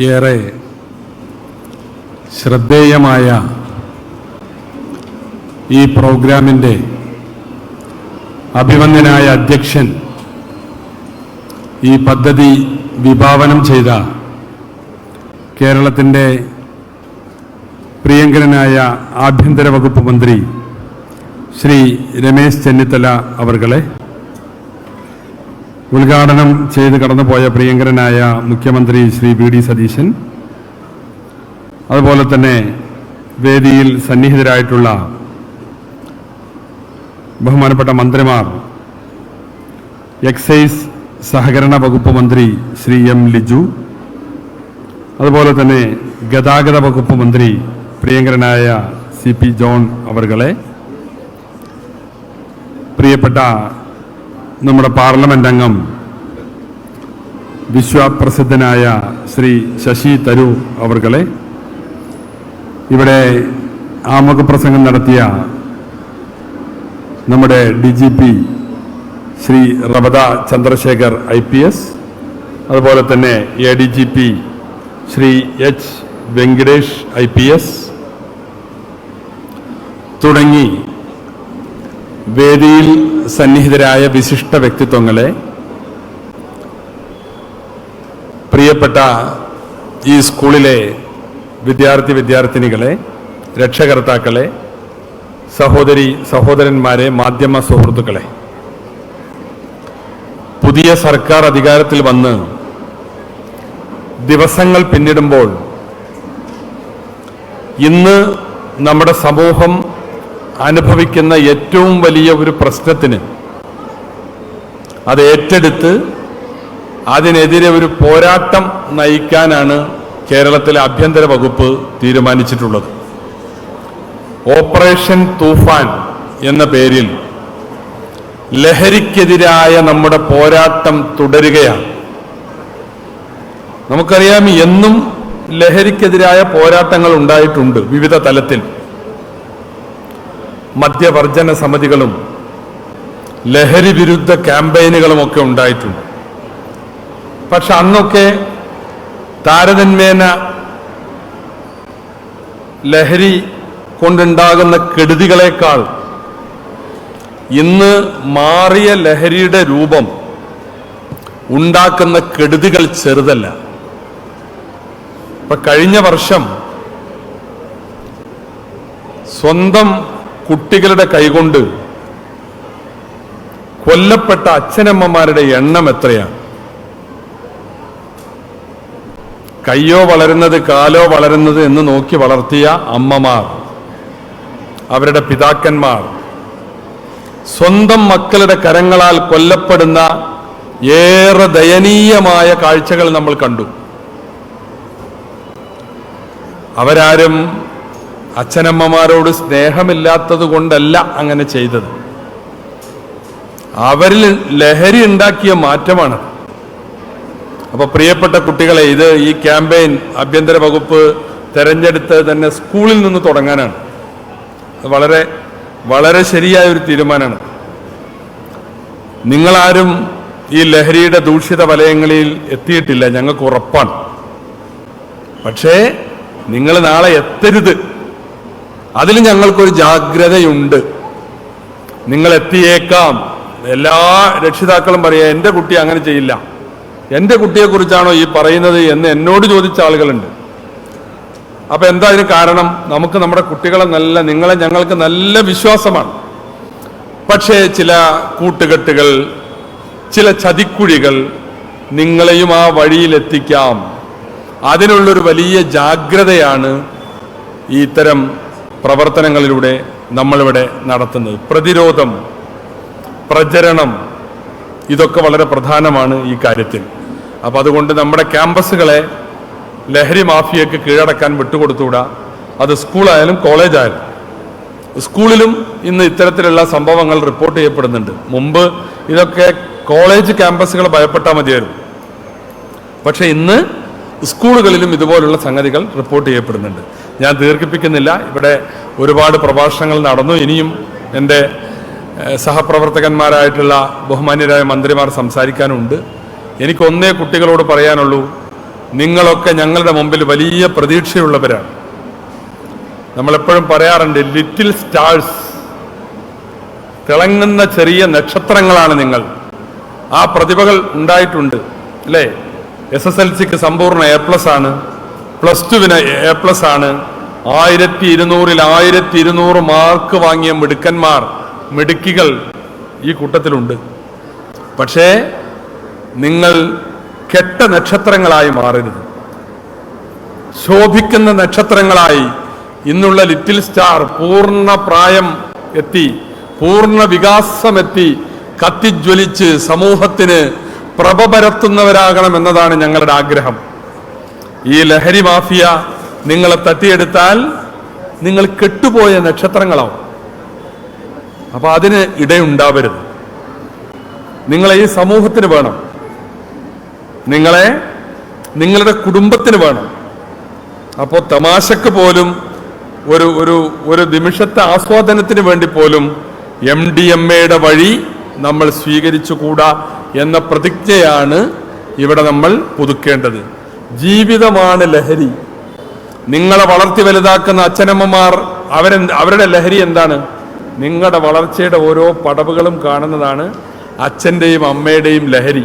ഏറെ ശ്രദ്ധേയമായ ഈ പ്രോഗ്രാമിൻ്റെ അഭിവന്ദ്യനായ അധ്യക്ഷൻ, ഈ പദ്ധതി വിഭാവനം ചെയ്ത കേരളത്തിൻ്റെ പ്രിയങ്കരനായ ആഭ്യന്തര വകുപ്പ് മന്ത്രി ശ്രീ രമേശ് ചെന്നിത്തല അവർകളെ, ഉദ്ഘാടനം ചെയ്ത് കടന്നുപോയ പ്രിയങ്കരനായ മുഖ്യമന്ത്രി ശ്രീ വി.ഡി. സതീശൻ, അതുപോലെ തന്നെ വേദിയിൽ സന്നിഹിതരായിട്ടുള്ള ബഹുമാനപ്പെട്ട മന്ത്രിമാർ, എക്സൈസ് സഹകരണ വകുപ്പ് മന്ത്രി ശ്രീ എം ലിജു, അതുപോലെ തന്നെ ഗതാഗത വകുപ്പ് മന്ത്രി പ്രിയങ്കരനായ സി പി ജോൺ അവർകളെ, പ്രിയപ്പെട്ട നമ്മുടെ പാർലമെന്റ് അംഗം വിശ്വപ്രസിദ്ധനായ ശ്രീ ശശി തരൂർ അവർകളെ, ഇവിടെ ആമുഖപ്രസംഗം നടത്തിയ നമ്മുടെ DGP ശ്രീ റബദ ചന്ദ്രശേഖർ IPS, അതുപോലെ തന്നെ ADGP Shri H. Venkatesh IPS തുടങ്ങി വേദിയിൽ സന്നിഹിതരായ വിശിഷ്ട വ്യക്തിത്വങ്ങളെ, പ്രിയപ്പെട്ട ഈ സ്കൂളിലെ വിദ്യാർത്ഥിനികളെ, രക്ഷകർത്താക്കളെ, സഹോദരന്മാരെ, മാധ്യമ സുഹൃത്തുക്കളെ, പുതിയ സർക്കാർ അധികാരത്തിൽ വന്ന് ദിവസങ്ങൾ പിന്നിടുമ്പോൾ ഇന്ന് നമ്മുടെ സമൂഹം അനുഭവിക്കുന്ന ഏറ്റവും വലിയ ഒരു പ്രശ്നത്തിന് അത് ഏറ്റെടുത്ത് അതിനെതിരെ ഒരു പോരാട്ടം നയിക്കാനാണ് കേരളത്തിലെ ആഭ്യന്തര വകുപ്പ് തീരുമാനിച്ചിട്ടുള്ളത്. ഓപ്പറേഷൻ തൂഫാൻ എന്ന പേരിൽ ലഹരിക്കെതിരായ നമ്മുടെ പോരാട്ടം തുടരുകയാണ്. നമുക്കറിയാം, എന്നും ലഹരിക്കെതിരായ പോരാട്ടങ്ങൾ ഉണ്ടായിട്ടുണ്ട്. വിവിധ തലത്തിൽ മദ്യവർജന സമിതികളും ലഹരി വിരുദ്ധ ക്യാമ്പയിനുകളുമൊക്കെ ഉണ്ടായിട്ടുണ്ട്. പക്ഷെ അന്നൊക്കെ താരതമ്യേന ലഹരി കൊണ്ടുണ്ടാകുന്ന കെടുതികളെക്കാൾ ഇന്ന് മാറിയ ലഹരിയുടെ രൂപം ഉണ്ടാക്കുന്ന കെടുതികൾ ചെറുതല്ല. ഇപ്പൊ കഴിഞ്ഞ വർഷം സ്വന്തം കുട്ടികളുടെ കൈകൊണ്ട് കൊല്ലപ്പെട്ട അച്ഛനമ്മമാരുടെ എണ്ണം എത്രയാണ്? കയ്യോ വളരുന്നത് കാലോ വളരുന്നത് എന്ന് നോക്കി വളർത്തിയ അമ്മമാർ, അവരുടെ പിതാക്കന്മാർ, സ്വന്തം മക്കളുടെ കരങ്ങളാൽ കൊല്ലപ്പെടുന്ന ഏറെ ദയനീയമായ കാഴ്ചകൾ നമ്മൾ കണ്ടു. അവരാരും അച്ഛനമ്മമാരോട് സ്നേഹമില്ലാത്തത് കൊണ്ടല്ല അങ്ങനെ ചെയ്തത്. അവരിൽ ലഹരി ഉണ്ടാക്കിയ മാറ്റമാണ്. അപ്പൊ പ്രിയപ്പെട്ട കുട്ടികളെ, ഈ ക്യാമ്പയിൻ ആഭ്യന്തര വകുപ്പ് തെരഞ്ഞെടുത്തത് തന്നെ സ്കൂളിൽ നിന്ന് തുടങ്ങാനാണ്. വളരെ വളരെ ശരിയായ ഒരു തീരുമാനമാണ്. നിങ്ങളാരും ഈ ലഹരിയുടെ ദൂഷിത വലയങ്ങളിൽ എത്തിയിട്ടില്ല, ഞങ്ങൾക്ക് ഉറപ്പാണ്. പക്ഷേ നിങ്ങൾ നാളെ എത്തരുത്, അതിൽ ഞങ്ങൾക്കൊരു ജാഗ്രതയുണ്ട്. നിങ്ങൾ എത്തിയേക്കാം. എല്ലാ രക്ഷിതാക്കളും പറയാ, എൻ്റെ കുട്ടി അങ്ങനെ ചെയ്യില്ല, എൻ്റെ കുട്ടിയെക്കുറിച്ചാണോ ഈ പറയുന്നത് എന്ന് എന്നോട് ചോദിച്ച ആളുകളുണ്ട്. അപ്പൊ എന്താ ഇതിന് കാരണം? നമുക്ക് നമ്മുടെ കുട്ടികളെ നിങ്ങളെ ഞങ്ങൾക്ക് നല്ല വിശ്വാസമാണ്. പക്ഷേ ചില കൂട്ടുകെട്ടുകൾ, ചില ചതിക്കുഴികൾ നിങ്ങളെയും ആ വഴിയിലെത്തിക്കാം. അതിനുള്ളൊരു വലിയ ജാഗ്രതയാണ് ഇത്തരം പ്രവർത്തനങ്ങളിലൂടെ നമ്മളിവിടെ നടത്തുന്നത്. പ്രതിരോധം, പ്രചരണം, ഇതൊക്കെ വളരെ പ്രധാനമാണ് ഈ കാര്യത്തിൽ. അപ്പം അതുകൊണ്ട് നമ്മുടെ ക്യാമ്പസുകളെ ലഹരി മാഫിയക്ക് കീഴടക്കാൻ വിട്ടുകൊടുത്തുകൂടാ. അത് സ്കൂളായാലും കോളേജായാലും. സ്കൂളിലും ഇന്ന് ഇത്തരത്തിലുള്ള സംഭവങ്ങൾ റിപ്പോർട്ട് ചെയ്യപ്പെടുന്നുണ്ട്. മുമ്പ് ഇതൊക്കെ കോളേജ് ക്യാമ്പസുകൾ ഭയപ്പെട്ടാൽ മതിയായിരുന്നു. പക്ഷെ ഇന്ന് സ്കൂളുകളിലും ഇതുപോലുള്ള സംഗതികൾ റിപ്പോർട്ട് ചെയ്യപ്പെടുന്നുണ്ട്. ഞാൻ ദീർഘിപ്പിക്കുന്നില്ല. ഇവിടെ ഒരുപാട് പ്രഭാഷണങ്ങൾ നടന്നു. ഇനിയും എൻ്റെ സഹപ്രവർത്തകന്മാരായിട്ടുള്ള ബഹുമാന്യരായ മന്ത്രിമാർ സംസാരിക്കാനുണ്ട്. എനിക്കൊന്നേ കുട്ടികളോട് പറയാനുള്ളൂ, നിങ്ങളൊക്കെ ഞങ്ങളുടെ മുമ്പിൽ വലിയ പ്രതീക്ഷയുള്ളവരാണ്. നമ്മളെപ്പോഴും പറയാറുണ്ട്, ലിറ്റിൽ സ്റ്റാർസ്, തിളങ്ങുന്ന ചെറിയ നക്ഷത്രങ്ങളാണ് നിങ്ങൾ. ആ പ്രതിഭകൾ ഉണ്ടായിട്ടുണ്ട് അല്ലേ? SSLCക്ക് സമ്പൂർണ്ണ A+ ആണ്, +2 A+ ആണ്. 1200-ൽ 1200 മാർക്ക് വാങ്ങിയ മിടുക്കികൾ ഈ കൂട്ടത്തിലുണ്ട്. പക്ഷേ നിങ്ങൾ കെട്ട നക്ഷത്രങ്ങളായി മാറരുത്. ശോഭിക്കുന്ന നക്ഷത്രങ്ങളായി ഇന്നുള്ള ലിറ്റിൽ സ്റ്റാർ പൂർണ്ണ പ്രായം എത്തി, പൂർണ്ണ വികാസമെത്തി, കത്തിജ്വലിച്ച് സമൂഹത്തിന് പ്രഭ പരത്തുന്നവരാകണം എന്നതാണ് ഞങ്ങളുടെ ആഗ്രഹം. ഈ ലഹരി മാഫിയ നിങ്ങളെ തട്ടിയെടുത്താൽ നിങ്ങൾ കെട്ടുപോയ നക്ഷത്രങ്ങളാവും. അപ്പൊ അതിന് ഇടയുണ്ടാവരുത്. നിങ്ങളെ ഈ സമൂഹത്തിന് വേണം, നിങ്ങളുടെ കുടുംബത്തിന് വേണം. അപ്പോൾ തമാശക്ക് പോലും ഒരു നിമിഷത്തെ ആസ്വാദനത്തിന് വേണ്ടി പോലും MDMA വഴി നമ്മൾ സ്വീകരിച്ചുകൂടാ എന്ന പ്രതിജ്ഞയാണ് ഇവിടെ നമ്മൾ പുതുക്കേണ്ടത്. ജീവിതമാണ് ലഹരി. നിങ്ങളെ വളർത്തി വലുതാക്കുന്ന അച്ഛനമ്മമാർ അവരുടെ ലഹരി എന്താണ്? നിങ്ങളുടെ വളർച്ചയുടെ ഓരോ പടവുകളും കാണുന്നതാണ് അച്ഛൻ്റെയും അമ്മയുടെയും ലഹരി.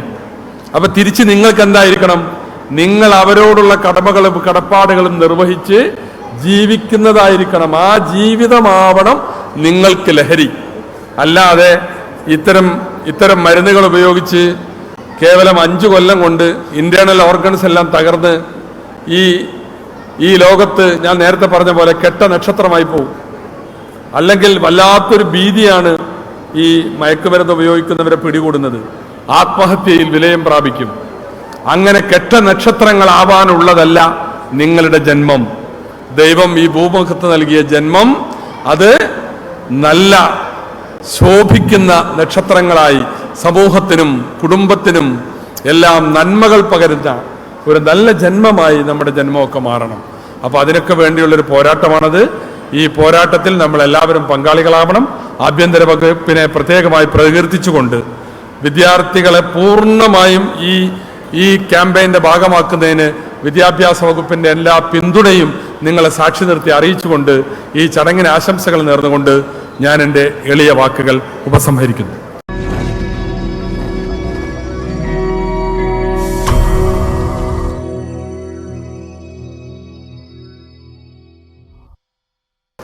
അപ്പൊ തിരിച്ച് നിങ്ങൾക്ക് എന്തായിരിക്കണം? നിങ്ങൾ അവരോടുള്ള കടപ്പാടുകളും നിർവഹിച്ച് ജീവിക്കുന്നതായിരിക്കണം. ആ ജീവിതമാവണം നിങ്ങൾക്ക് ലഹരി. അല്ലാതെ ഇത്തരം മരുന്നുകൾ ഉപയോഗിച്ച് കേവലം 5 കൊല്ലം കൊണ്ട് ഇന്റേണൽ ഓർഗൻസ് എല്ലാം തകർന്ന് ഈ ലോകത്ത് ഞാൻ നേരത്തെ പറഞ്ഞ പോലെ കെട്ട നക്ഷത്രമായി പോകും. അല്ലെങ്കിൽ വല്ലാത്തൊരു ഭീതിയാണ് ഈ മയക്കുമരുന്ന് ഉപയോഗിക്കുന്നവരെ പിടികൂടുന്നത്. ആത്മഹത്യയിൽ വിലയം പ്രാപിക്കും. അങ്ങനെ കെട്ട നക്ഷത്രങ്ങളാവാനുള്ളതല്ല നിങ്ങളുടെ ജന്മം. ദൈവം ഈ ഭൂമുഖത്ത് നൽകിയ ജന്മം അത് നല്ല ശോഭിക്കുന്ന നക്ഷത്രങ്ങളായി സമൂഹത്തിനും കുടുംബത്തിനും എല്ലാം നന്മകൾ പകരുന്ന ഒരു നല്ല ജന്മമായി നമ്മുടെ ജന്മമൊക്കെ മാറണം. അപ്പൊ അതിനൊക്കെ വേണ്ടിയുള്ളൊരു പോരാട്ടമാണത്. ഈ പോരാട്ടത്തിൽ നമ്മൾ എല്ലാവരും പങ്കാളികളാവണം. ആഭ്യന്തര വകുപ്പിനെ പ്രത്യേകമായി പ്രകീർത്തിച്ചുകൊണ്ട് വിദ്യാർത്ഥികളെ പൂർണ്ണമായും ഈ ക്യാമ്പയിന്റെ ഭാഗമാക്കുന്നതിന് വിദ്യാഭ്യാസ വകുപ്പിന്റെ എല്ലാ പിന്തുണയും നിങ്ങളെ സാക്ഷി നിർത്തി അറിയിച്ചുകൊണ്ട് ഈ ചടങ്ങിന് ആശംസകൾ നേർന്നുകൊണ്ട് ഞാൻ എൻ്റെ എളിയ വാക്കുകൾ ഉപസംഹരിക്കുന്നു.